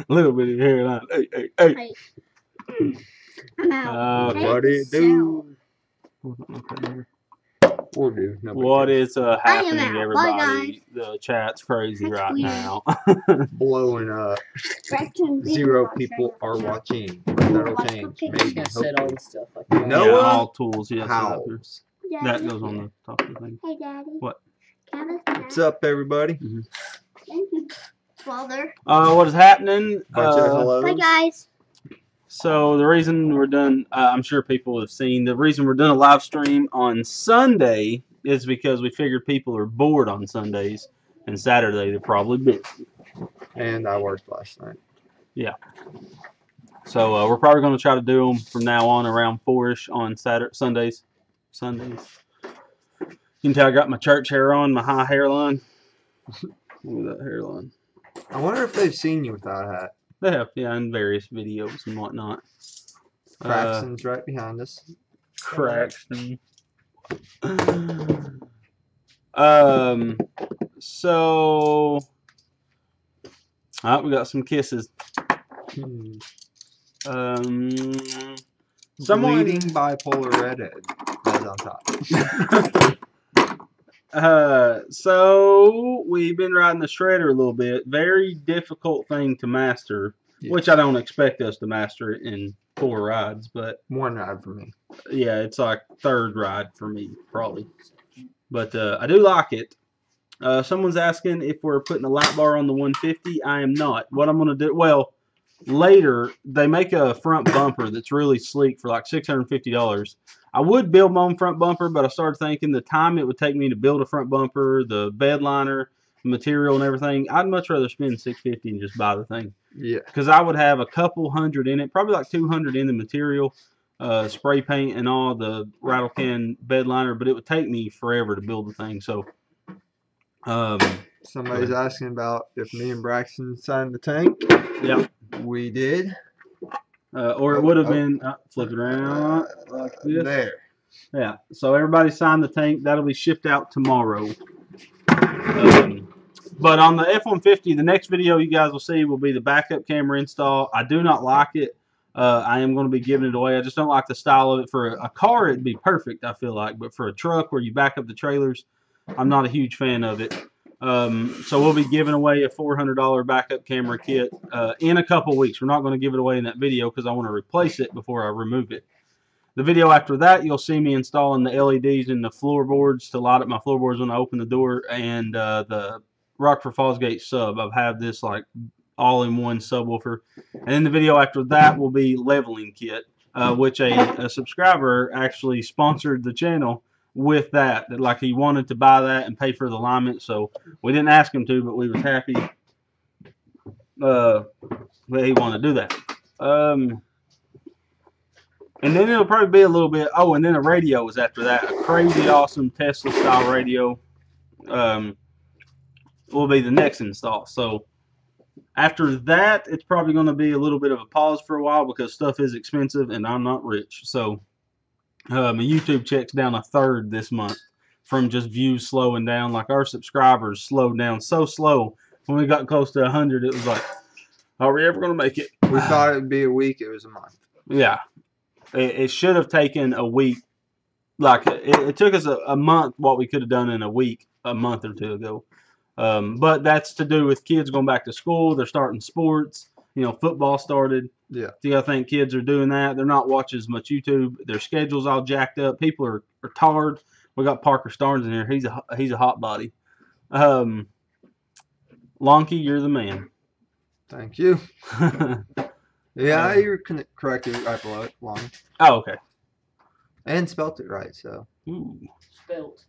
Little bitty hairline. Hey, hey, hey. Hey. I'm out. What do you do? Okay. We'll do. Nobody What cares. is I am happening, out. Bye, everybody? The chat's crazy That's right weird. now. Blowing up. Gretchen, 0 Bieber, people are Australia. watching. That'll Watch change. cookies. Maybe. I said all Hopefully. the stuff like that. Noah Yeah, all tools. Yes, Howells. that Daddy. goes on the top of the thing. Hey, Daddy. What? Can I have a What's snack? up, everybody? Thank you, Father. What is happening? Bunch of hellos. Bye, guys. So the reason we're done, I'm sure people have seen, the reason we're doing a live stream on Sunday is because we figured people are bored on Sundays, and Saturday they're probably busy. And I worked last night. So we're probably going to try to do them from now on around 4-ish on Sundays. You can tell I got my church hair on, my high hairline. Look at that hairline. I wonder if they've seen you without a hat. They have, yeah, in various videos and whatnot. Craxton's right behind us. Craxton. So, we got some kisses. Someone, Bleeding bipolar redhead. That's on top. so we've been riding the shredder a little bit. Very difficult thing to master, Yes. which I don't expect us to master it in 4 rides, but One ride for me. yeah, it's like 3rd ride for me, probably. But I do like it. Someone's asking if we're putting a light bar on the 150. I am not. What I'm going to do, well, later, they make a front bumper that's really sleek for like $650. I would build my own front bumper, but I started thinking the time it would take me to build a front bumper, the bed liner, the material and everything, I'd much rather spend $650 and just buy the thing. Yeah. Because I would have a couple hundred in it, probably like 200 in the material, spray paint and all, the rattle can bed liner, but it would take me forever to build the thing. So, Somebody's asking about if me and Braxton signed the tank. yeah. We did. Or it would have been, flip it around like this. There. Yeah, so everybody signed the tank. That'll be shipped out tomorrow. But on the F-150, the next video you guys will see will be the backup camera install. I do not like it. I am going to be giving it away. I just don't like the style of it. For a car, it'd be perfect, I feel like. But for a truck where you back up the trailers, I'm not a huge fan of it. So we'll be giving away a $400 backup camera kit in a couple weeks. We're not going to give it away in that video because I want to replace it before I remove it. The video after that, you'll see me installing the LEDs in the floorboards to light up my floorboards when I open the door, and the Rockford Falls Gate sub. I've had this like all-in-one subwoofer. And then the video after that will be leveling kit, which a subscriber actually sponsored the channel with that. Like he wanted to buy that and pay for the alignment, so we didn't ask him to, but we was happy that he wanted to do that. And then it'll probably be a little bit, and then a radio is after that. A crazy awesome Tesla style radio will be the next install. So after that, it's probably going to be a little bit of a pause for a while because stuff is expensive and I'm not rich. So my YouTube check's down 1/3 this month from just views slowing down. Like our subscribers slowed down so slow. When we got close to 100, it was like, are we ever going to make it? We thought it would be a week. It was a month. Yeah. It should have taken a week. Like, it took us a month what we could have done in a week a month or 2 ago. But that's to do with kids going back to school. They're starting sports. You know, football started. Yeah. So I think kids are doing that. They're not watching as much YouTube. Their schedule's all jacked up. People are tired. We got Parker Starnes in here. He's a hot body. Lonky, you're the man. Thank you. Yeah, you were corrected right below it, long. Oh, okay. And spelt it right, so. Ooh. Spelt.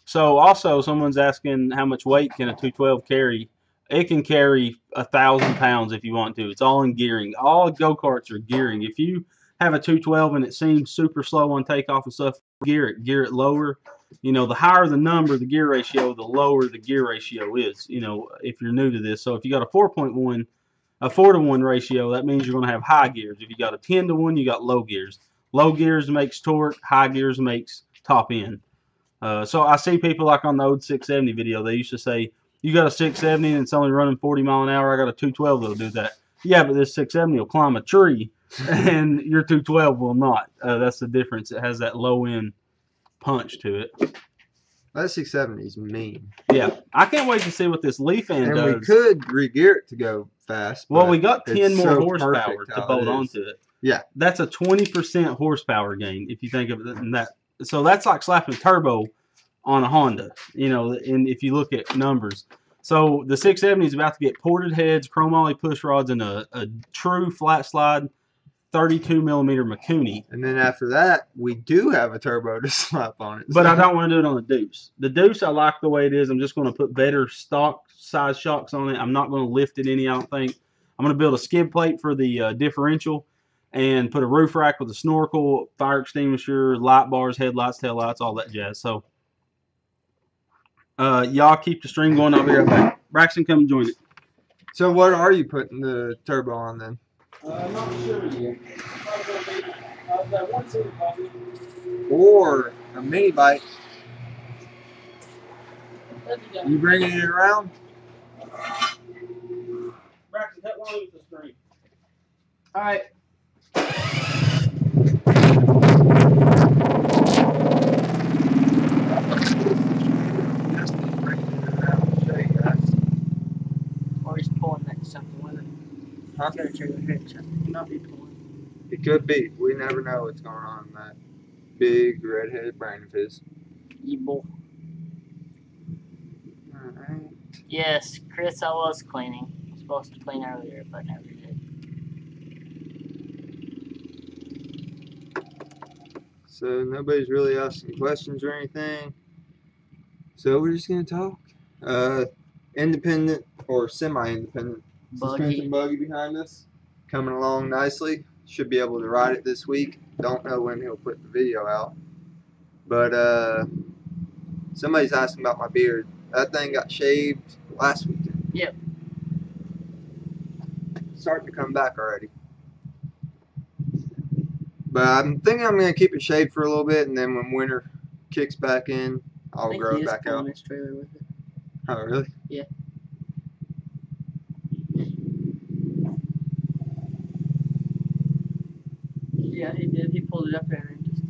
So also someone's asking how much weight can a 212 carry. It can carry 1,000 pounds if you want to. It's all in gearing. All go-karts are gearing. If you have a 212 and it seems super slow on takeoff and stuff, gear it lower. You know, the higher the number, the gear ratio, the lower the gear ratio is, you know, if you're new to this. So if you got a 4.1, a 4-to-1 ratio, that means you're going to have high gears. If you got a 10-to-1, you got low gears. Low gears makes torque. High gears makes top end. So I see people like on the old 670 video, they used to say You got a 670 and it's only running 40 mile an hour. I got a 212 that'll do that. Yeah, but this 670 will climb a tree, and your 212 will not. That's the difference. It has that low end punch to it. That 670 is mean. Yeah, I can't wait to see what this leaf end And does. we could re-gear it to go fast. Well, but we got 10 it's more so horsepower perfect to how bolt it is. onto it. Yeah. That's a 20% horsepower gain if you think of it in that. So that's like slapping turbo on a Honda, you know, and if you look at numbers. So the 670 is about to get ported heads, chromoly push rods, and a true flat slide 32 millimeter Mikuni. And then after that, we do have a turbo to slap on it. But I don't want to do it on the Deuce. The Deuce, I like the way it is. I'm just going to put better stock size shocks on it. I'm not going to lift it any, I don't think. I'm going to build a skid plate for the differential and put a roof rack with a snorkel, fire extinguisher, light bars, headlights, taillights, all that jazz. So y'all keep the stream going. I'll be right back. Braxton, come join it. So what are you putting the turbo on then? I'm not sure yet. That one seat coffee. Or a mini bike. You bringing it around? Braxton, help me with the stream. All right. Or he's pulling that something with it. Huh? Got a trailer hitch. He might be pulling. It could be. We never know what's going on in that big red-headed brain of his. Evil. Alright. Yes, Chris, I was cleaning. I was supposed to clean earlier, but never did. So nobody's really asking questions or anything. So we're just gonna talk. Independent or semi-independent suspension buggy behind us, coming along nicely. Should be able to ride it this week. Don't know when he'll put the video out. But somebody's asking about my beard. That thing got shaved last weekend. Yep. Starting to come back already. But I'm thinking I'm gonna keep it shaved for a little bit, and then when winter kicks back in, I I'll think grow he it is back pulling out. his trailer with it. Oh, really? Yeah. Yeah, he did. He pulled it up there and just.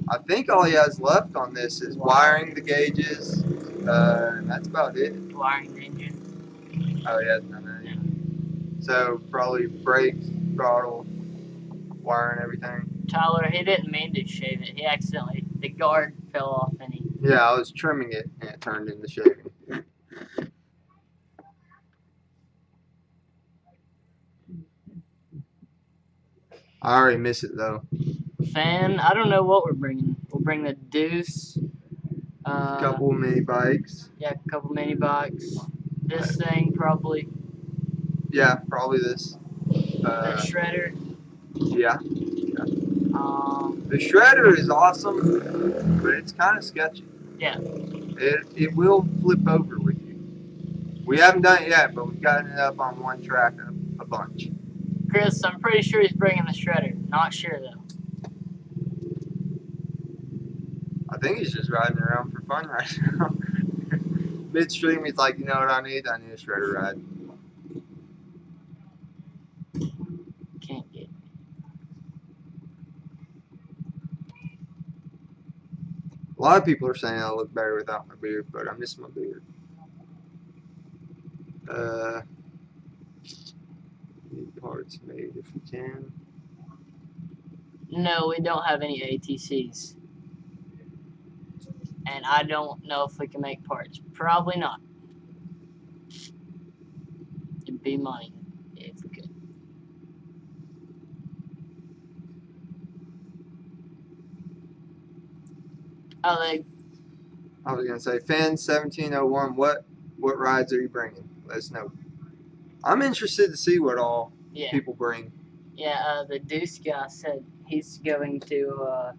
I think all he has left on this is wiring the gauges, and that's about it. Wiring the engine. Oh, he hasn't done that yet. So probably brakes, throttle, wiring everything. Tyler, he didn't mean to shave it. He accidentally, the guard fell off and he. Yeah, I was trimming it and it turned into shaving. I already miss it though. Fan, I don't know what we're bringing. We'll bring the Deuce. A couple mini bikes. Yeah, a couple mini bikes. This thing probably. Yeah, probably this. The shredder. Yeah. The shredder is awesome, but it's kind of sketchy. Yeah. It will flip over with you. We haven't done it yet, but we've gotten it up on one track a bunch. Chris, I'm pretty sure he's bringing the shredder. Not sure though. I think he's just riding around for fun right now. Midstream, he's like, you know what I need? I need a shredder ride. Can't get. A lot of people are saying I look better without my beard, but I miss my beard. Need parts made if we can. No, we don't have any ATCs. And I don't know if we can make parts. Probably not. It'd be money if we could. I was gonna say, Finn 1701. What rides are you bringing? Let us know. I'm interested to see what all people bring. Yeah, the Deuce guy said he's going to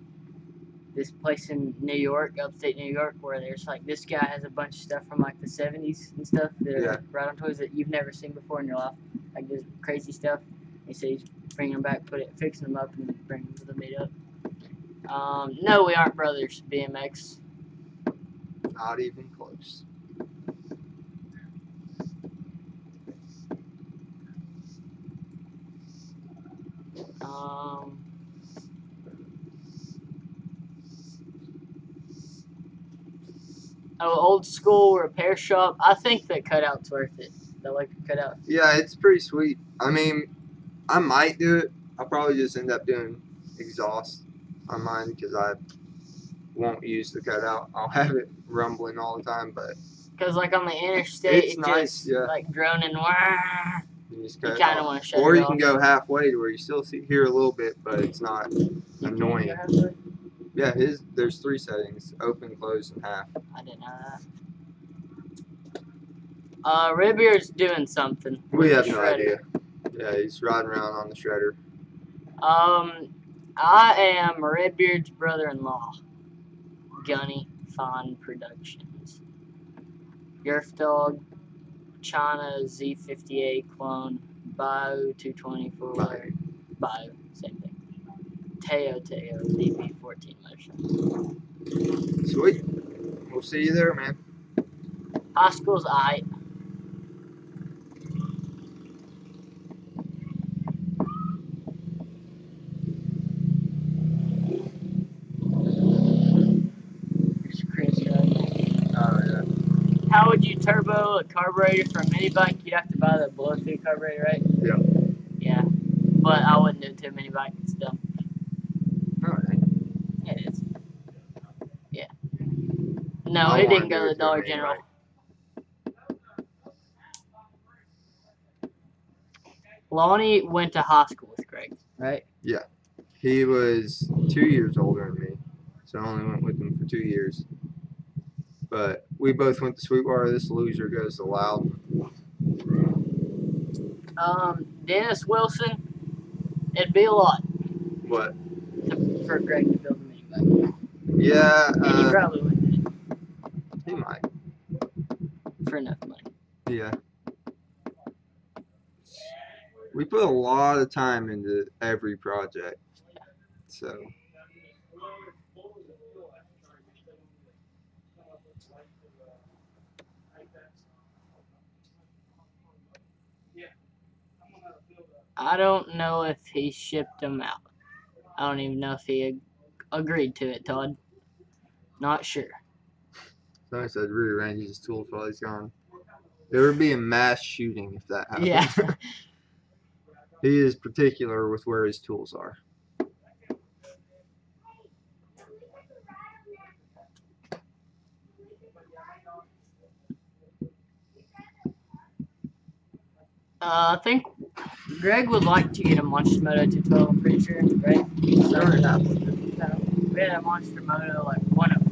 this place in New York, upstate New York, where there's like this guy has a bunch of stuff from like the 70s and stuff that are right on toys that you've never seen before in your life, like this crazy stuff. He said he's bringing them back, fixing them up, and bringing them to the meetup. No, we aren't brothers. BMX. Not even close. Old school repair shop. I think the cutout's worth it. The electric cutout. Yeah, it's pretty sweet. I mean, I might do it. I'll probably just end up doing exhaust on mine because I won't use the cutout. I'll have it rumbling all the time, but Because like on the interstate, it's it nice. just Yeah, like droning. Wah. you just You cut it kind of off. want to shut Or it you off. can go halfway to where you still hear a little bit, but it's not You can go annoying. halfway? Yeah, there's 3 settings: open, close, and half. I didn't know that. Ribbear's doing something. We with have the no shredder. idea. Yeah, he's riding around on the shredder. I am Redbeard's brother-in-law, Gunny Fine Productions. Yerf Dog, China Z58 clone, Bio 224, Bio, same thing. Teo DB14 motion. Sweet. We'll see you there, man. High school's aight. Oh, yeah. How would you turbo a carburetor for a mini bike? You'd have to buy the blow-through carburetor, right? Yeah. Yeah. But I wouldn't do it to a mini bike. It's dumb. Alright. Yeah, it is. Yeah. No, I he wanna didn't go do to it the to a Dollar mini General. bike. Lonnie went to high school with Greg, right? He was 2 years older than me, so I only went with him for 2 years. But we both went to Sweetwater. This loser goes to Loudon. Dennis Wilson, it'd be a lot What? for Greg to build a mini bike. Yeah, And he probably wouldn't do he might. it for enough money. Yeah. We put a lot of time into every project, so. I don't know if he shipped them out. I don't even know if he agreed to it, Todd. Not sure. Somebody said rearranges his tools while he's gone. There would be a mass shooting if that happened. Yeah. He is particular with where his tools are. I think Greg would like to get a Monster Moto 212, I'm pretty sure, right? No, we had a Monster Moto like 104.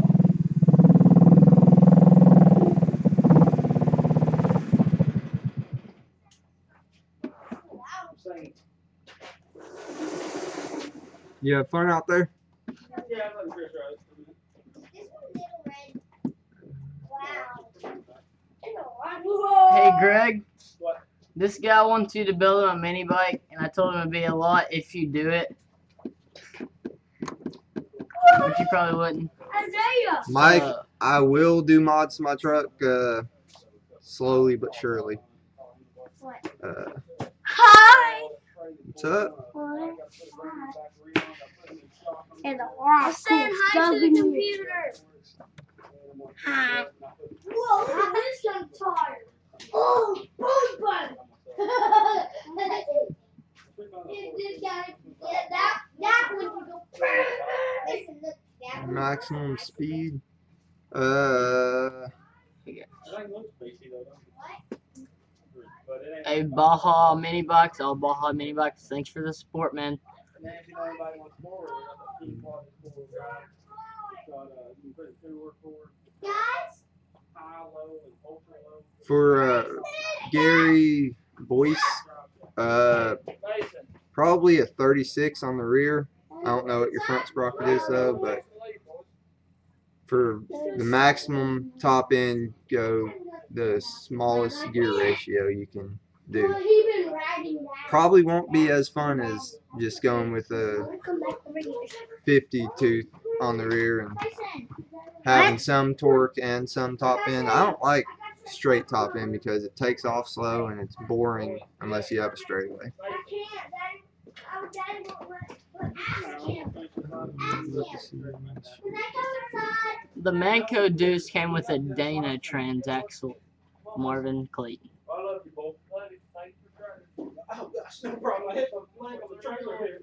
You have fun out there? Yeah, I'm letting Chris ride. This one's little red. Wow. Hey Greg, What? this guy wants you to build him a mini bike, and I told him it'd be a lot if you do it. But you probably wouldn't. Isaiah. Mike, Uh, I will do mods to my truck slowly but surely. What? Hi! What's up? What? And I said hi to the computer. Hi. Whoa, this young tired. Oh, bun. This guy, yeah, that one would go. Listen, look, that one. Maximum speed. a Baja mini bikes, all Baja mini bikes. Thanks for the support, man. And then if you know anybody wants more, we got the P quad four-wheel drive. Got you can put a 2-or-4 Guys, high, low, and ultra low. For Gary Boyce, Mason. probably a 36 on the rear. I don't know what your front sprocket is though, but for the maximum top end, go the smallest gear ratio you can do. well, he been riding that. Probably won't be as fun as just going with a Come back over here. 50 tooth on the rear and Mason. having some torque and some top end. I don't like straight top end because it takes off slow and it's boring unless you have a straightaway. The Manco Deuce came with a Dana transaxle. Marvin Clayton. I love you both. Thanks for trying. Oh gosh, no problem. I hit the leg on the trailer here.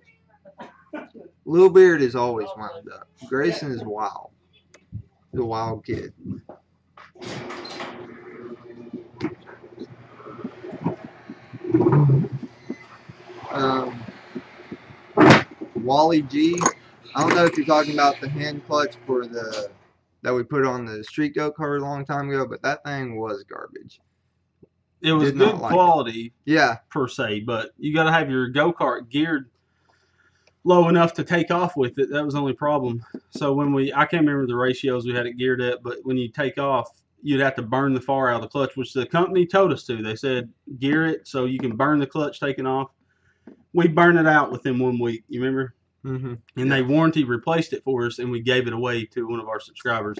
Little Beard is always wound up. Grayson is wild. He's a wild kid. Wally G. I don't know if you're talking about the hand clutch for the that we put on the street go-kart a long time ago, but that thing was garbage. It was Did not good like quality, Yeah, per se, but you got to have your go-kart geared low enough to take off with it. That was the only problem. So I can't remember the ratios we had it geared at, but when you take off, you'd have to burn the far out of the clutch, which the company told us to. They said gear it so you can burn the clutch taking off. We burned it out within 1 week. You remember? mm-hmm. And they warranty replaced it for us, and we gave it away to one of our subscribers.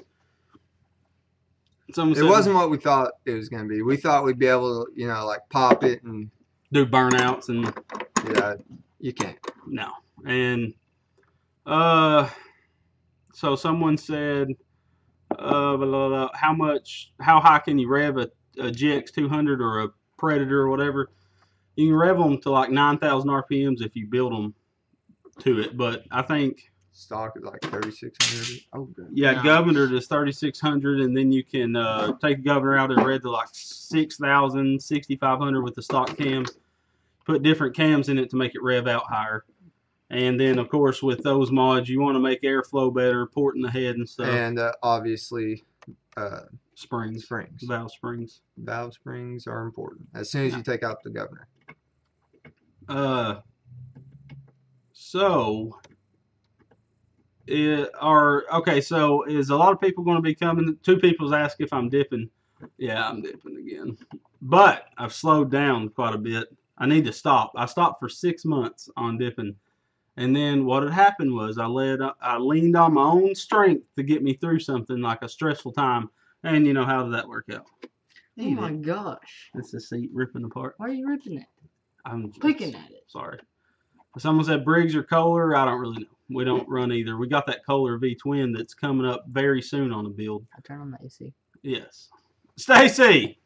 It wasn't what we thought it was going to be. We thought we'd be able to, like pop it and do burnouts and you can't. No. And so someone said, blah, blah, blah, how high can you rev a GX 200 or a Predator or whatever? You can rev them to like 9,000 RPMs if you build them to it, but I think stock is like 3,600. Oh, good. Yeah, Nice. governor is 3,600, and then you can take the governor out and rev to like 6,000, 6,500 with the stock cam. Put different cams in it to make it rev out higher. And then, of course, with those mods, you want to make airflow better, porting the head and stuff. And obviously, Springs. Valve springs. Valve springs are important as soon as you take out the governor. So is a lot of people going to be coming? 2 people's asked if I'm dipping. Yeah, I'm dipping again. But I've slowed down quite a bit. I need to stop. I stopped for 6 months on dipping. And then what had happened was I leaned on my own strength to get me through something like a stressful time. And how did that work out? Oh my gosh. It's the seat ripping apart. Why are you ripping it? I'm just Picking at it. Sorry. Someone said Briggs or Kohler. I don't really know. We don't run either. We got that Kohler V-twin that's coming up very soon on the build. I turn on the AC. Yes. Stacy!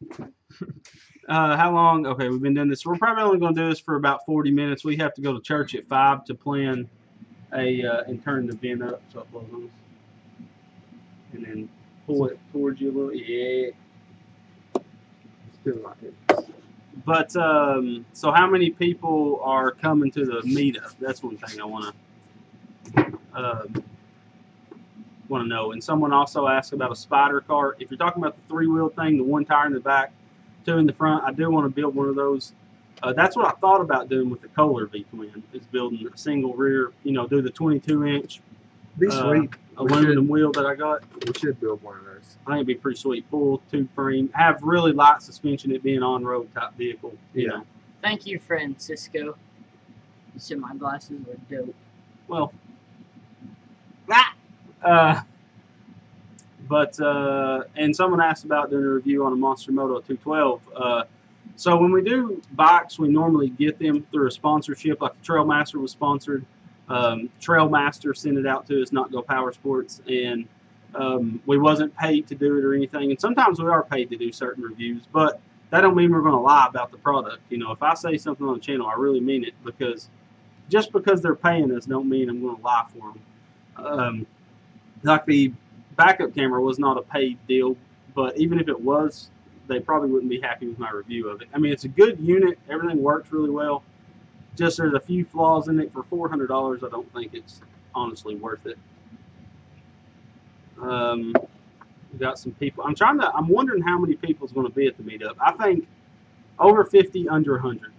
How long? Okay, we've been doing this. We're probably only going to do this for about 40 minutes. We have to go to church at 5 to plan and turn the bin up so it blows on us. And then pull it towards you a little. Yeah. Still not it. But, so how many people are coming to the meetup? That's one thing I want to know. And someone also asked about a spider cart. If you're talking about the 3-wheel thing, the 1 tire in the back, 2 in the front, I do want to build one of those. That's what I thought about doing with the Kohler V-twin, is building a single rear, do the 22-inch Be sweet. aluminum wheel that I got. We should build one of those. I think it'd be pretty sweet. Full 2 frame, have really light suspension, it being on-road type vehicle. You know. Thank you, Francisco. You said my glasses were dope. Well, and someone asked about doing a review on a Monster Moto 212. So when we do bikes, we normally get them through a sponsorship, like the Trailmaster was sponsored. Trailmaster sent it out to us, Not Go Power Sports, and we wasn't paid to do it or anything. And sometimes we are paid to do certain reviews, but that don't mean we're going to lie about the product. If I say something on the channel, I really mean it, because just because they're paying us don't mean I'm going to lie for them. Like the backup camera was not a paid deal, but even if it was, they probably wouldn't be happy with my review of it. I mean, it's a good unit. Everything works really well. Just there's a few flaws in it. For $400, I don't think it's honestly worth it. We got some people. I'm wondering how many people is going to be at the meetup. I think over 50, under 100,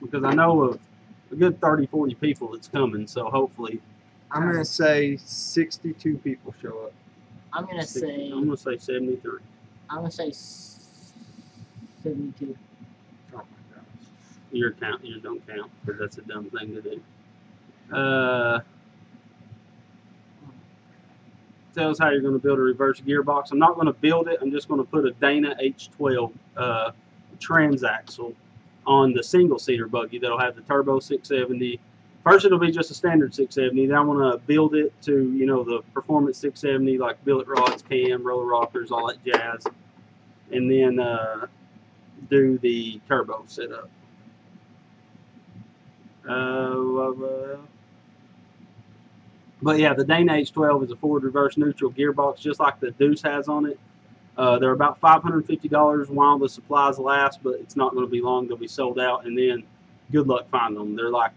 because I know of a good 30, 40 people that's coming. So hopefully, I'm going to say 62 people show up. I'm going to say 73. I'm going to say 72. Oh my gosh. Yours don't count, because that's a dumb thing to do. tells how you're going to build a reverse gearbox. I'm not going to build it. I'm just going to put a Dana H12 transaxle on the single-seater buggy that'll have the turbo 670. First, it'll be just a standard 670. Then I'm going to build it to, you know, the performance 670, like billet rods, cam, roller rockers, all that jazz. And then do the turbo setup. But yeah, the Dana H12 is a forward reverse neutral gearbox, just like the Deuce has on it. They're about $550 while the supplies last, but it's not going to be long. They'll be sold out, and then good luck finding them. They're like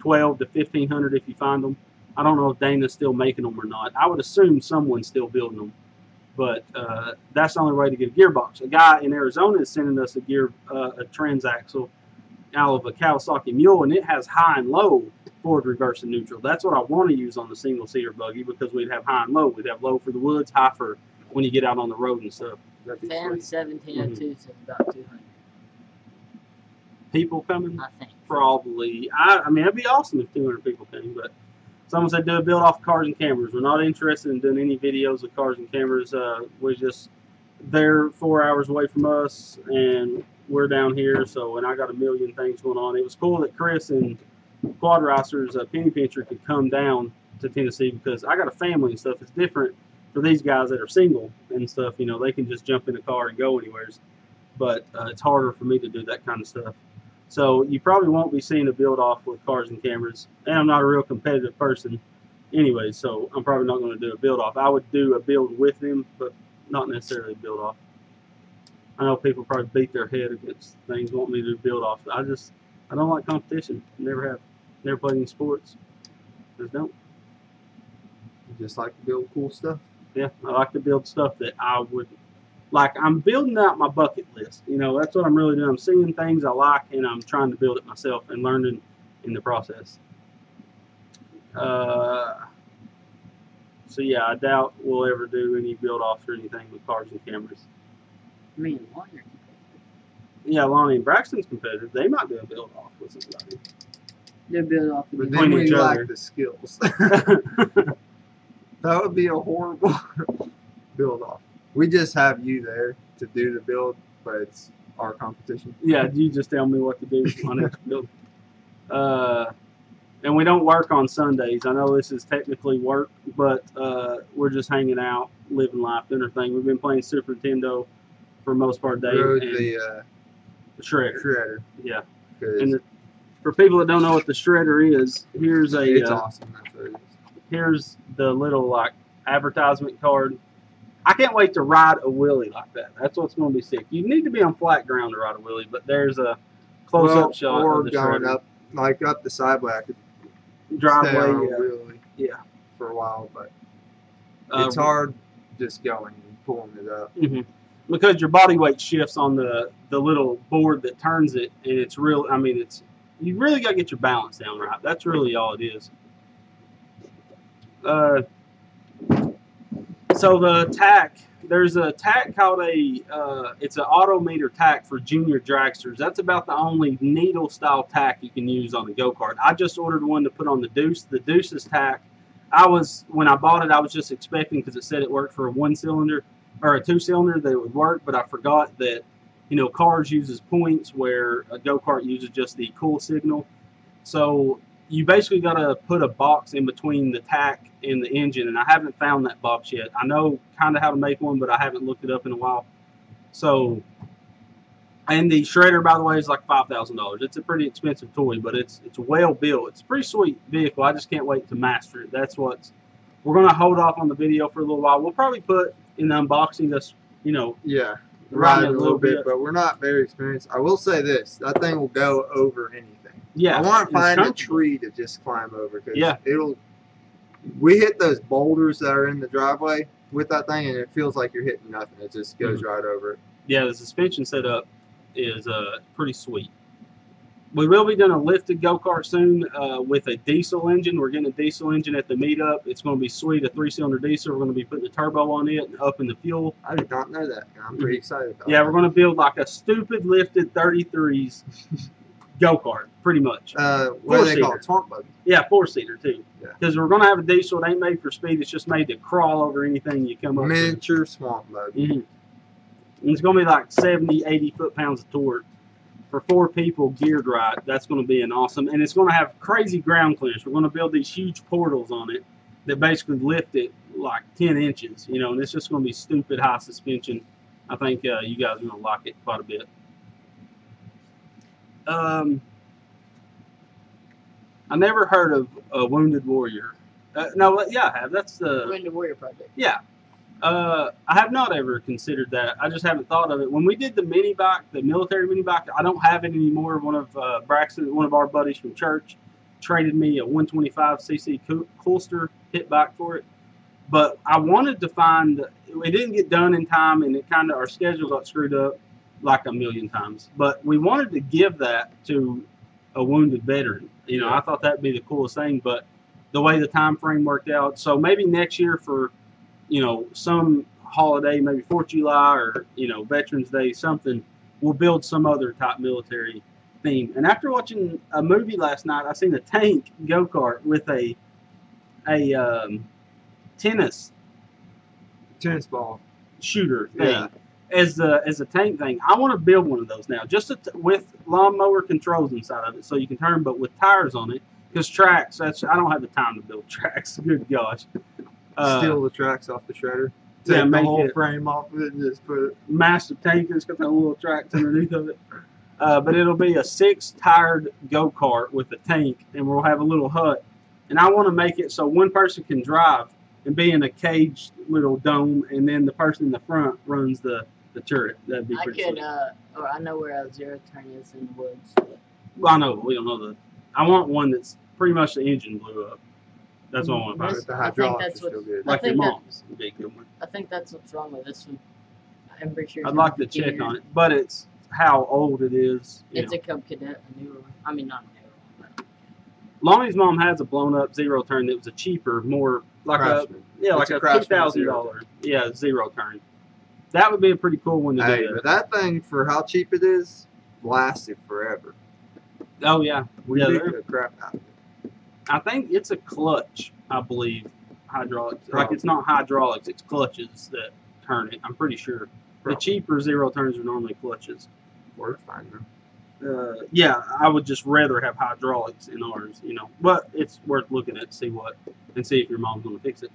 $1,200 to $1,500 if you find them. I don't know if Dana's still making them or not. I would assume someone's still building them, but that's the only way to get a gearbox. A guy in Arizona is sending us a transaxle out of a Kawasaki Mule, and it has high and low forward, reverse, and neutral. That's what I want to use on the single-seater buggy, because we'd have high and low. We'd have low for the woods, high for when you get out on the road and stuff. Fan 1702 is about 200. People coming? I think. Probably. I mean, it'd be awesome if 200 people came, but someone said do a build off cars and cameras. We're not interested in doing any videos of cars and cameras. We're just, they're 4 hours away from us, and we're down here, so, and I got a million things going on. It was cool that Chris and Quad Racers, Penny Pincher, could come down to Tennessee, because I got a family and stuff. It's different for these guys that are single and stuff. You know, they can just jump in a car and go anywhere, but it's harder for me to do that kind of stuff. So you probably won't be seeing a build off with cars and cameras, and I'm not a real competitive person anyway, so I'm probably not going to do a build off. I would do a build with them, but not necessarily a build off. I know people probably beat their head against things, want me to do build off. I don't like competition. Never have. Never played any sports. Just don't. You just like to build cool stuff? Yeah, I like to build stuff that I would like. I'm building out my bucket list. You know, that's what I'm really doing. I'm seeing things I like, and I'm trying to build it myself and learning in the process. So yeah, I doubt we'll ever do any build offs or anything with cars and cameras. Me and Lonnie. Yeah, Lonnie and Braxton's competitive. They might do a build off with somebody. They're build off But between then we each lack other. the skills. That would be a horrible build off. We just have you there to do the build, but it's our competition. Yeah, you just tell me what to do on each build. And we don't work on Sundays. I know this is technically work, but we're just hanging out, living life, doing our thing. We've been playing Super Nintendo for most part of the day. Rode and the shredder. shredder. Yeah. 'Cause And for people that don't know what the shredder is, here's a it's awesome. That's what it is. here's the little like advertisement card. I can't wait to ride a wheelie like that. That's what's going to be sick. You need to be on flat ground to ride a wheelie, but there's a close-up shot or of the going shredder. up, like up the sideway. I could stay Driveway, on a yeah. wheelie Yeah. for a while, but Uh, it's hard just going and pulling it up. Mhm. Because your body weight shifts on the little board that turns it, and it's real. I mean, you really got to get your balance down right. That's really all it is. So the tack, there's a tack called it's an autometer tack for junior dragsters. That's about the only needle style tack you can use on a go-kart. I just ordered one to put on the Deuce. The Deuce's tack, when I bought it, I was just expecting, because it said it worked for a 1-cylinder or a 2-cylinder, that it would work, but I forgot that, you know, cars uses points where a go-kart uses just the cool signal. So you basically got to put a box in between the tack and the engine, and I haven't found that box yet. I know kind of how to make one, but I haven't looked it up in a while. So, and the shredder, by the way, is like $5,000. It's a pretty expensive toy, but it's well built. It's a pretty sweet vehicle. I just can't wait to master it. We're going to hold off on the video for a little while. We'll probably put in the unboxing this, you know, Yeah, Ride ride it a little bit, but we're not very experienced. I will say this: that thing will go over anything. yeah. I want to it's find a comfortable. tree to just climb over, because Yeah. we hit those boulders that are in the driveway with that thing, and it feels like you're hitting nothing. It just goes right over it. Yeah, the suspension setup is pretty sweet. We will be doing a lifted go-kart soon with a diesel engine. We're getting a diesel engine at the meetup. It's going to be sweet, a 3-cylinder diesel. We're going to be putting a turbo on it and upping the fuel. I did not know that. I'm pretty excited about Yeah, that. we're going to build like a stupid lifted 33s go-kart, pretty much. What do they call it? Swamp buggy. Yeah, 4-seater too. Yeah. Because we're gonna have a diesel. It ain't made for speed. It's just made to crawl over anything you come up to. Miniature swamp buggy. And it's gonna be like 70, 80 foot-pounds of torque for 4 people geared right. That's gonna be an awesome. And it's gonna have crazy ground clearance. We're gonna build these huge portals on it that basically lift it like 10 inches. You know, and it's just gonna be stupid high suspension. I think you guys are gonna like it quite a bit. I never heard of a Wounded Warrior. No, yeah, I have. That's the Wounded Warrior Project. Yeah. I have not ever considered that. I just haven't thought of it. When we did the mini bike, the military mini bike, I don't have it anymore. One of Braxton, one of our buddies from church, traded me a 125cc Coolster pit bike for it. But I wanted to find, it didn't get done in time, and it kind of, our schedule got screwed up like a million times. But we wanted to give that to a wounded veteran. You know, I thought that'd be the coolest thing, but the way the time frame worked out. So maybe next year for, you know, some holiday, maybe 4th of July or, you know, Veterans Day, something, we'll build some other type military theme. And after watching a movie last night, I seen a tank go-kart with a tennis ball shooter thing as a tank thing. I want to build one of those now, just with lawnmower controls inside of it, so you can turn, but with tires on it. Because tracks, I don't have the time to build tracks. Good gosh. Steal the tracks off the shredder. Yeah, Take the make whole it frame off of it and just put it. Massive tank. It's got the little tracks underneath of it. But it'll be a 6-tired go-kart with a tank, and we'll have a little hut. And I want to make it so one person can drive and be in a caged little dome, and then the person in the front runs the turret. That'd be pretty sweet. Or I know where a zero turn is in the woods. Well, I know, but we don't know I want one that's pretty much the engine blew up. That's what I want to buy. The hydraulics are still good. Like your mom's would be a good one. I think that's what's wrong with this one. I'm pretty sure. I'd like to check on it, but it's how old it is. It's a Cub Cadet, a newer one. I mean, not a newer one, but. Lonnie's mom has a blown up zero turn that was a cheaper, more like Craftsman. like a $2,000 zero turn. That would be a pretty cool one to do. But that thing, for how cheap it is, lasted forever. Oh yeah, We beat the crap out of it. I think it's a clutch, I believe, hydraulics. Like it's not hydraulics, it's clutches that turn it. I'm pretty sure. The cheaper zero turns are normally clutches. Worth finding. Yeah, I would just rather have hydraulics in ours, you know. But it's worth looking at to see if your mom's gonna fix it.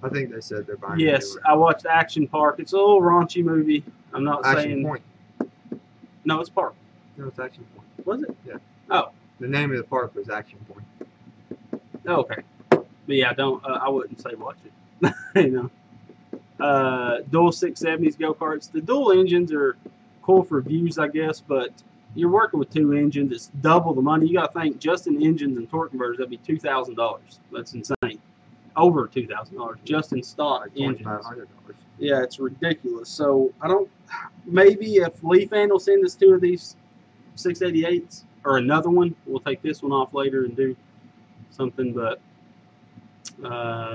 I think they said they're buying. Yes, I watched Action Park. It's a little raunchy movie. I'm not Action saying. Point. No, it's Park. No, it's Action Point. Was it? Yeah. Oh. The name of the park was Action Point. Oh, okay. But yeah, I wouldn't say watch it. You know. Dual 670s go-karts. The dual engines are cool for views, I guess, but you're working with 2 engines. It's double the money. You got to think, just in engines and torque converters, that'd be $2,000. That's insane. Over $2,000 just in stock engines. $2,500. Yeah, it's ridiculous. So maybe if Leafan will send us 2 of these 688s or another one, we'll take this one off later and do something. But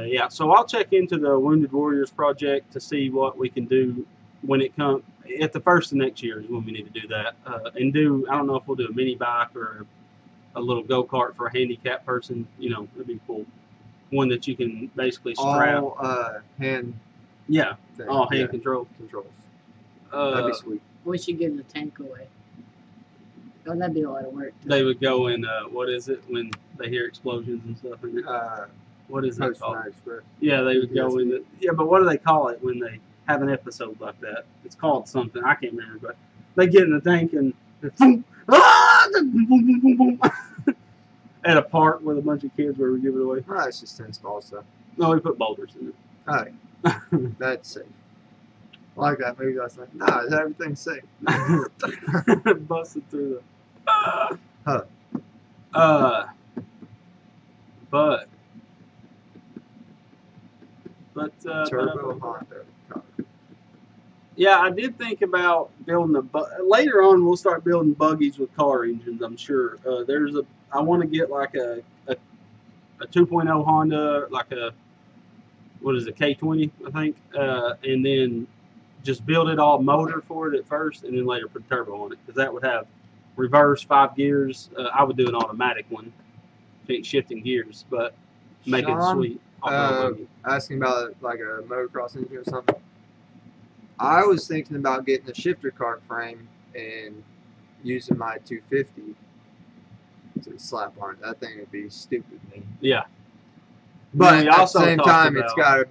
yeah, so I'll check into the Wounded Warriors project to see what we can do when it comes at the first of next year is when we need to do that. And I don't know if we'll do a mini bike or a little go-kart for a handicapped person. You know, that'd be cool. One that you can basically strap. All hand. Yeah, Thing. all hand controls. That'd be sweet. We should give the tank away. Oh, that'd be a lot of work. They would go in, what is it, when they hear explosions and stuff in it? What is that called? Express. Yeah, they would go in. Yeah, but what do they call it when they have an episode like that? It's called something. I can't remember, but they get in the tank and boom, boom, boom, boom, boom. At a park with a bunch of kids where we give it away. Well, it's just tennis ball stuff. No, we put boulders in it. Alright. That's safe. I like that movie last night. Nah, everything's safe. Busted through the. Huh. Turbo Honda. Yeah, I did think about building later on. We'll start building buggies with car engines. I'm sure. I want to get like a 2.0 Honda, like a K20, I think, and then just build it all motor for it at first, and then later put turbo on it, because that would have reverse, 5 gears. I would do an automatic one, shifting gears, but make it Sean, sweet. off-road buggy. Asking about like a motocross engine or something. I was thinking about getting a shifter cart frame and using my 250 to slap on it. That thing would be stupid to me. Yeah. But We at also the same talked time, about- it's got to.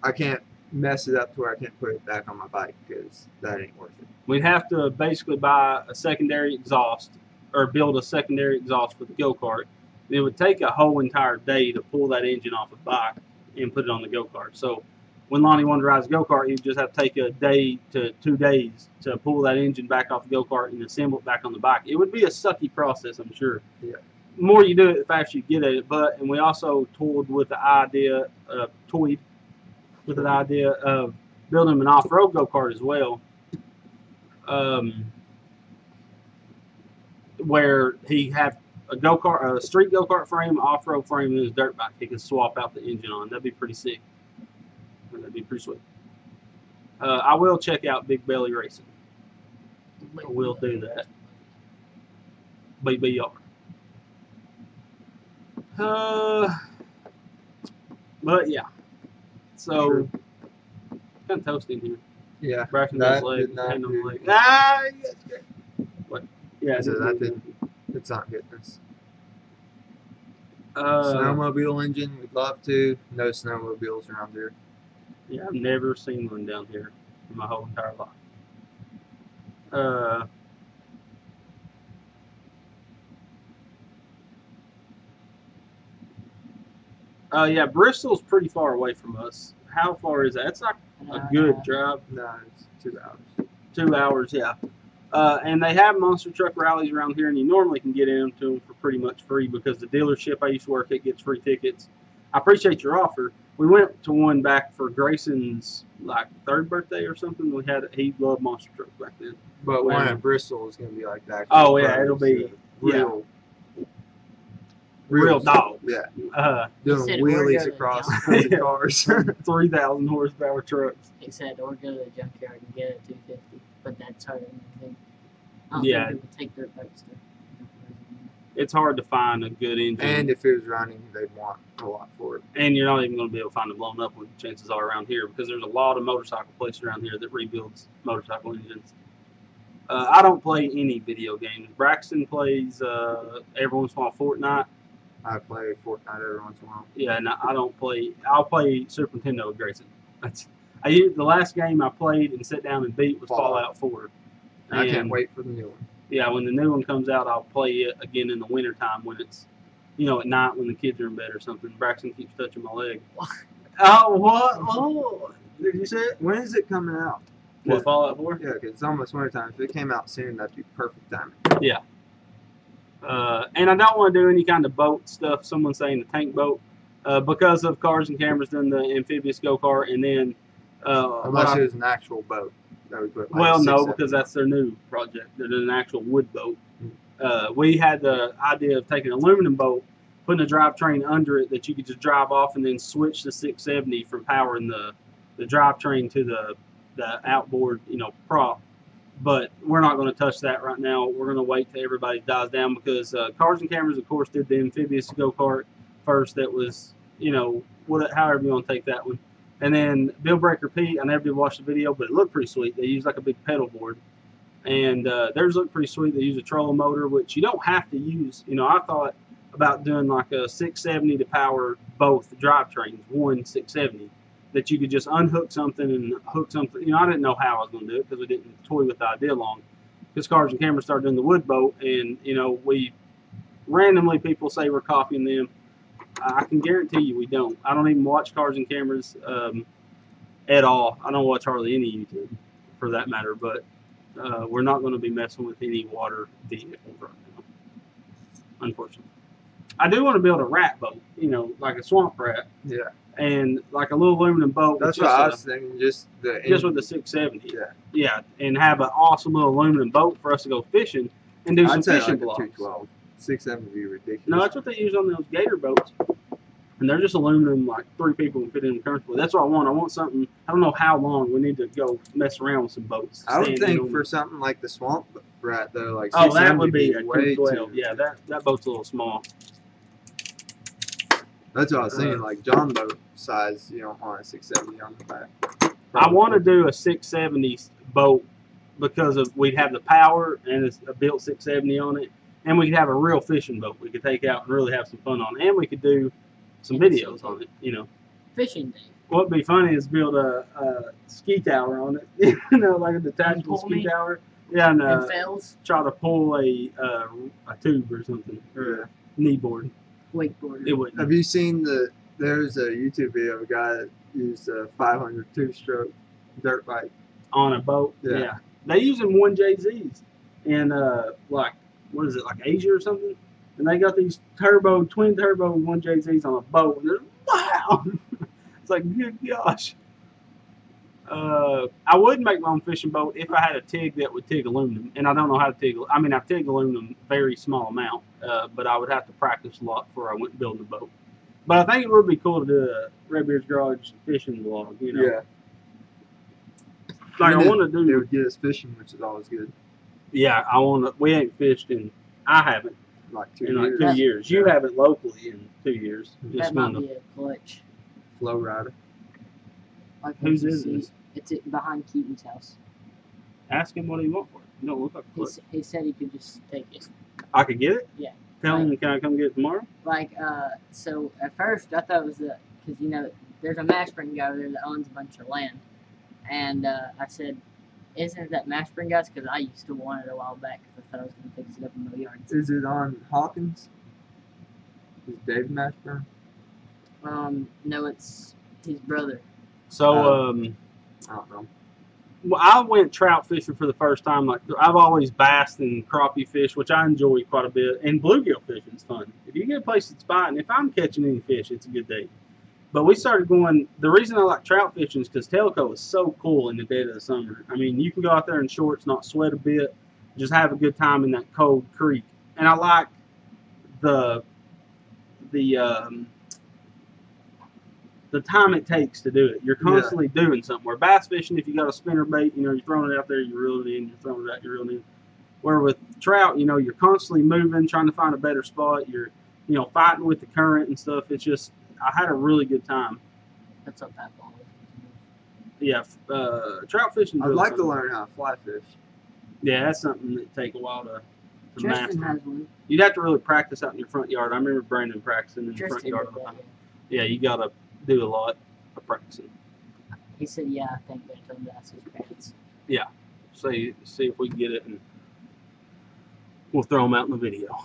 I can't mess it up to where I can't put it back on my bike because that ain't worth it. We'd have to basically buy a secondary exhaust or build a secondary exhaust for the go-kart. It would take a whole entire day to pull that engine off a bike and put it on the go-kart. So when Lonnie wanted to ride his go-kart, he would just have to take a day to 2 days to pull that engine back off the go-kart and assemble it back on the bike. It would be a sucky process, I'm sure. Yeah. The more you do it, the faster you get at it. And we also toyed with the idea of building an off-road go-kart as well. Where he have a go-kart, a street go-kart frame, off-road frame, and his dirt bike. He could swap out the engine on. That'd be pretty sick. That'd be pretty sweet. I will check out Big Belly Racing. I will do that. BBR. But yeah. So kind of toasty in here. Yeah. Brushing That his leg. did not Hand on do- leg. Ah, what? Yeah, So it that did. it's not goodness. Uh, Snowmobile engine, we'd love to. No snowmobiles around here. Yeah, I've never seen one down here in my whole entire life. Yeah, Bristol's pretty far away from us. How far is that? It's not a good drive. No, it's 2 hours. 2 hours, yeah. And they have monster truck rallies around here, and you normally can get into them for pretty much free because the dealership I used to work at gets free tickets. I appreciate your offer. We went to one back for Grayson's like 3rd birthday or something. He loved monster trucks back then. But Wow. one in Bristol is going to be like that. Oh, yeah, it'll be real, real dog. Yeah, He doing said wheelies we're across gonna 40 cars. 3,000 horsepower trucks. He said, or go to the junkyard and get a 250, but that's harder than I think. I don't Yeah. think people take dirt bikes there. It's hard to find a good engine. And if it was running, they'd want a lot for it. And you're not even going to be able to find a blown up one, chances are, around here, because there's a lot of motorcycle places around here that rebuilds motorcycle engines. I don't play any video games. Braxton plays every once in a while Fortnite. I play Fortnite every once in a while. Yeah, and I don't play. I'll play Super Nintendo with Grayson. The last game I played and sat down and beat was Fallout 4. I can't And, wait for the new one. Yeah, when the new one comes out, I'll play it again in the wintertime when it's, at night when the kids are in bed or something. Braxton keeps touching my leg. Oh, what? Oh, did you say it? When is it coming out? What, Fallout 4? Yeah, because it's almost wintertime. If it came out soon, that'd be perfect timing. And I don't want to do any kind of boat stuff. Someone's saying the tank boat because of Cars and Cameras doing the amphibious go-kart, and then Unless it was an actual boat. That would put like well, 6, no, 7 because that's their new project. They're doing an actual wood boat. We had the idea of taking an aluminum boat, putting a drivetrain under it that you could just drive off, and then switch the 670 from powering the drivetrain to the outboard, prop. But we're not going to touch that right now. We're going to wait till everybody dies down because Cars and Cameras, of course, did the amphibious go-kart first. That was, however you want to take that one. And then Bill Breaker Pete, I never did watch the video, but it looked pretty sweet. They used like a big pedal board. And theirs looked pretty sweet. They use a trolling motor, which you don't have to use. I thought about doing like a 670 to power both drivetrains, one 670, that you could just unhook something and hook something. I didn't know how I was going to do it because we didn't toy with the idea long. Because Cars and Cameras started doing the wood boat, and, we randomly people say we're copying them. I can guarantee you we don't. I don't even watch Cars and Cameras at all. I don't watch hardly any YouTube, for that matter. But we're not going to be messing with any water vehicles right now, unfortunately. I do want to build a rat boat, like a swamp rat. Yeah. And like a little aluminum boat. That's with what just I was thinking. Just with the 670. Yeah. Yeah, and have an awesome little aluminum boat for us to go fishing and do some I'd say fishing like a blocks. 212. 670 would be ridiculous. No, that's what they use on those gator boats. And they're just aluminum, like 3 people can fit in them comfortably. That's what I want. I want something. I don't know how long we need to go mess around with some boats. I would Stand in think them. for something like the Swamp Rat though, like Oh, that 670 would be a way 212. too. Yeah, that boat's a little small. That's what I was saying, like John boat size. You don't want a 670 on the back. I want to do a 670 boat because of we'd have the power and it's a built 670 on it, and we could have a real fishing boat we could take out and really have some fun on, and we could do some videos on it. You know, Fishing day. what'd be funny is build a ski tower on it. You know, like a detachable Pull ski me? tower. Yeah, and And fails. try to pull a tube or something or a knee board. Wakeboard. It wouldn't. Have you seen there's a YouTube video of a guy that used a 500 two-stroke dirt bike. On a boat. Yeah. They use them 1JZs in like what is it, like Asia or something? And they got these twin turbo 1JZs on a boat, and they're wow. It's like good gosh. I would make my own fishing boat if I had a TIG that would TIG aluminum, and I don't know how to TIG. I mean, I've TIG aluminum very small amount, but I would have to practice a lot before I went building a boat. But I think it would be cool to do a Redbeard's Garage fishing vlog. You know, Yeah. like I want to It do. would get us fishing, which is always good. Yeah, I want to. We ain't fished in. I haven't Like 2 in like years. 2 years. You haven't locally in 2 years. Just That might one be a clutch. Flow rider. Like Whose you is see. this? It's behind Keaton's house. Ask him what he want for it. You don't look like a clutch. He said he could just take it. I could get it. Yeah. Tell him, can I come get it tomorrow? Like, so at first I thought it was because, you know, there's a Mashburn guy over there that owns a bunch of land. And I said, isn't that Mashburn guy's? Because I used to want it a while back because I thought I was going to fix it up in my yard. Is it on Hawkins? Is Dave Mashburn? No, it's his brother. So, I don't know. well, I went trout fishing for the first time. Like I've always bassed and crappie fish, which I enjoy quite a bit. And bluegill fishing is fun. If you get a place that's biting, if I'm catching any fish, it's a good day. But we started going. The reason I like trout fishing is because Telco is so cool in the dead of the summer. I mean, you can go out there in shorts, not sweat a bit, just have a good time in that cold creek. And I like the time it takes to do it. You're constantly doing something. Where bass fishing, if you got a spinner bait, you know, you're throwing it out there, you're reeling it in, you're throwing it out, you're reeling it in. Where with trout, you know, you're constantly moving, trying to find a better spot. You're, you know, fighting with the current and stuff. It's just, I had a really good time. That's what that ball is. Yeah, trout fishing. I'd like to learn how to fly fish. Yeah, that's something that take a while to Tristan master. has one. You'd have to really practice out in your front yard. I remember Brandon practicing in the front Tristan yard did all the that, time. yeah. Yeah, you gotta do a lot of practicing. He said, yeah, I think they told him to ask his parents. See if we can get it, and we'll throw them out in the video.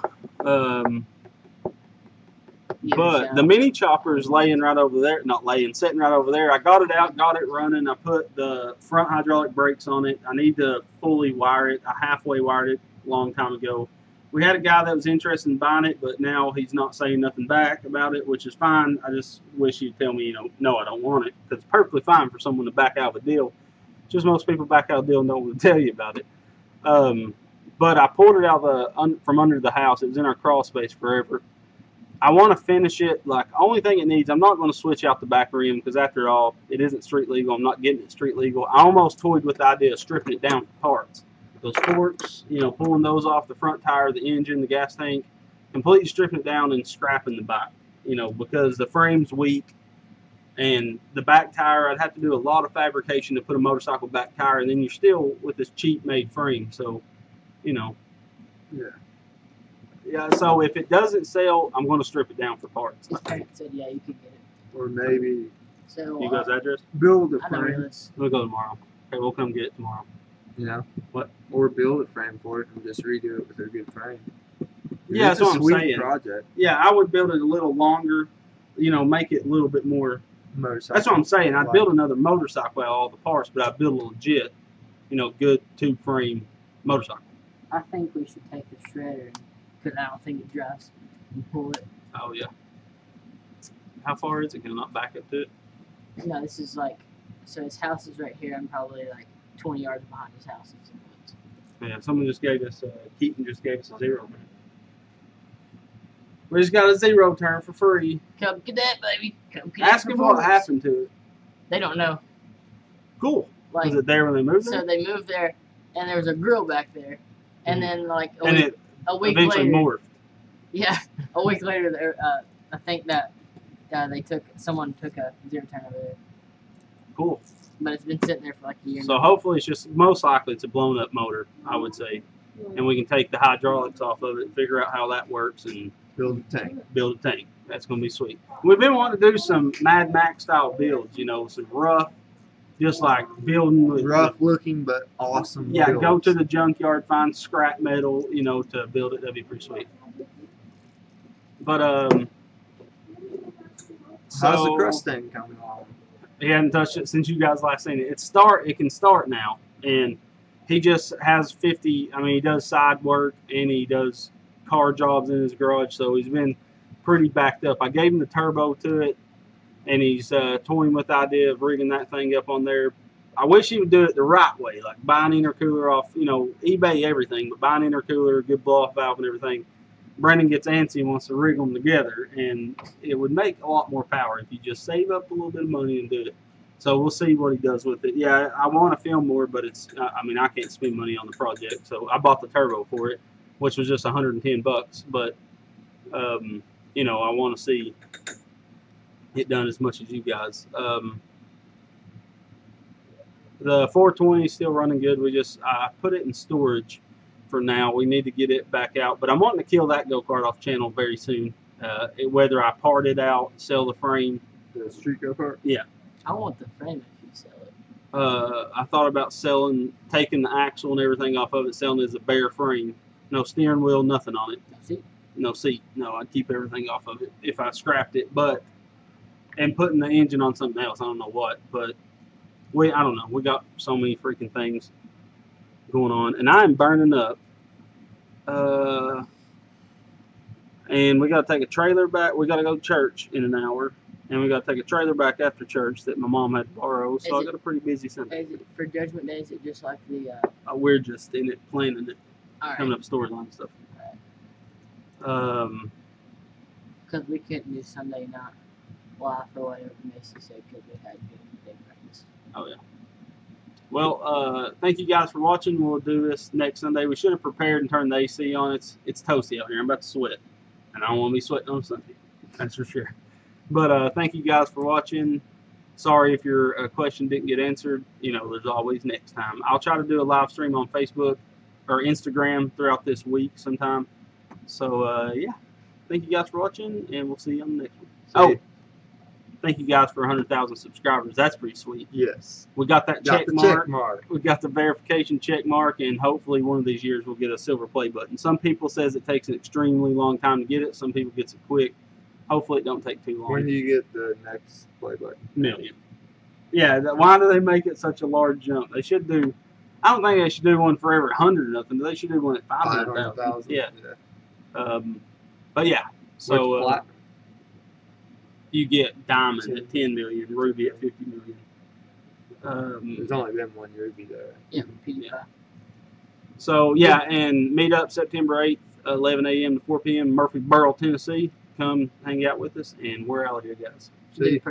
Yeah, But so- the mini chopper is laying right over there. Not laying, sitting right over there. I got it out, got it running. I put the front hydraulic brakes on it. I need to fully wire it. I halfway wired it a long time ago. We had a guy that was interested in buying it, but now he's not saying nothing back about it, which is fine. I just wish you'd tell me, you know, no, I don't want it. Because it's perfectly fine for someone to back out of a deal. Just most people back out of a deal and don't want to tell you about it. But I pulled it out of from under the house. It was in our crawl space forever. I want to finish it. Like, only thing it needs, I'm not going to switch out the back rim because after all, it isn't street legal. I'm not getting it street legal. I almost toyed with the idea of stripping it down for parts. Those forks, you know, pulling those off the front tire, the engine, the gas tank, completely stripping it down and scrapping the bike, you know, because the frame's weak. And the back tire, I'd have to do a lot of fabrication to put a motorcycle back tire, and then you're still with this cheap made frame. So, you know. Yeah. Yeah, so if it doesn't sell, I'm going to strip it down for parts. His parents said, yeah, you could get it. Or maybe So, You guys' address? build a I know frame. this. We'll go tomorrow. Okay, we'll come get it tomorrow. You know? What? Or build a frame for it and just redo it with a good frame. Yeah, It's that's what a I'm sweet saying. project. Yeah, I would build it a little longer, you know, make it a little bit more. Motorcycle. That's what I'm saying. I'd build another motorcycle out of all the parts, but I'd build a legit, you know, good two-frame motorcycle. I think we should take the shredder because I don't think it drives and pull it. Oh, yeah. How far is it? Can I not back up to it? No, this is like, so his house is right here. I'm probably like 20 yards behind his house. It's in the woods. Yeah, someone just gave us, Keaton just gave us a 0. We just got a zero turn for free. Come get that, baby. Come get Ask that them what performance. happened to it. They don't know. Cool. Like, Was it there when they moved so it? they moved there, and there was a grill back there, and then like And it a week eventually later, morphed. yeah, a week later, there, I think that someone took a zero turn over there, Cool. but it's been sitting there for like a year So now. hopefully it's just, most likely it's a blown up motor, I would say. And we can take the hydraulics off of it, figure out how that works, and Build a tank. build a tank. That's going to be sweet. We've been wanting to do some Mad Max style builds, you know, some rough, just like building with Rough looking, but awesome. yeah, builds. go to the junkyard, find scrap metal, you know, to build it. That'd be pretty sweet. But How's the so crust thing coming along? he hadn't touched it since you guys last seen it. It can start now, and he just has 50. I mean, he does side work and he does car jobs in his garage, so he's been pretty backed up. I gave him the turbo to it, and he's toying with the idea of rigging that thing up on there. I wish he would do it the right way, like buy an intercooler off, you know, eBay everything, but buy an intercooler, good blow-off valve and everything. Brandon gets antsy and wants to rig them together, and it would make a lot more power if you just save up a little bit of money and do it. So we'll see what he does with it. Yeah, I want to film more, but it's, I mean, I can't spend money on the project, so I bought the turbo for it, which was just $110, but, you know, I want to see it done as much as you guys. The 420 is still running good. I put it in storage for now. We need to get it back out, but I'm wanting to kill that go-kart off channel very soon. Whether I part it out, sell the frame. The street go-kart? Yeah. I want the frame if you sell it. I thought about taking the axle and everything off of it, selling it as a bare frame. No steering wheel, nothing on it. See? No seat. No, I'd keep everything off of it if I scrapped it. And putting the engine on something else, I don't know what. But I don't know. We got so many freaking things going on. And I'm burning up. And we got to take a trailer back. We got to go to church in an hour. And we got to take a trailer back after church that my mom had to borrow. So I got a pretty busy Sunday. Is it for Judgment Day? Is it just like the? We're just in it, planning it, All coming right. up storyline and stuff. Because we couldn't do Sunday night live for whatever Macy said because we had good day practice. Oh yeah. Well, thank you guys for watching. We'll do this next Sunday. We should have prepared and turned the AC on. It's toasty out here. I'm about to sweat, and I don't want to be sweating on Sunday. That's for sure. But thank you guys for watching. Sorry if your question didn't get answered. You know, there's always next time. I'll try to do a live stream on Facebook or Instagram throughout this week sometime. So yeah, thank you guys for watching, and we'll see you on the next one. Oh, thank you guys for 100,000 subscribers. That's pretty sweet. Yes. We got that Got check the mark. check mark. We got the verification check mark, and hopefully one of these years we'll get a silver play button. Some people says it takes an extremely long time to get it. Some people gets it quick. Hopefully it don't take too long. When do you get the next play button? Million. Yeah, why do they make it such a large jump? They should do. I don't think they should do one for every 100 or nothing, but they should do one at 500,000. 500,000. Yeah. But yeah, so platinum? you get diamond at 10 million, ruby at 50 million. There's only been one ruby there. Yeah, PewDiePie. Yeah. So yeah, and meet up September 8th, 11 a.m. to 4 p.m. Murfreesboro, Tennessee. Come hang out with us, and we're out here, guys. See you.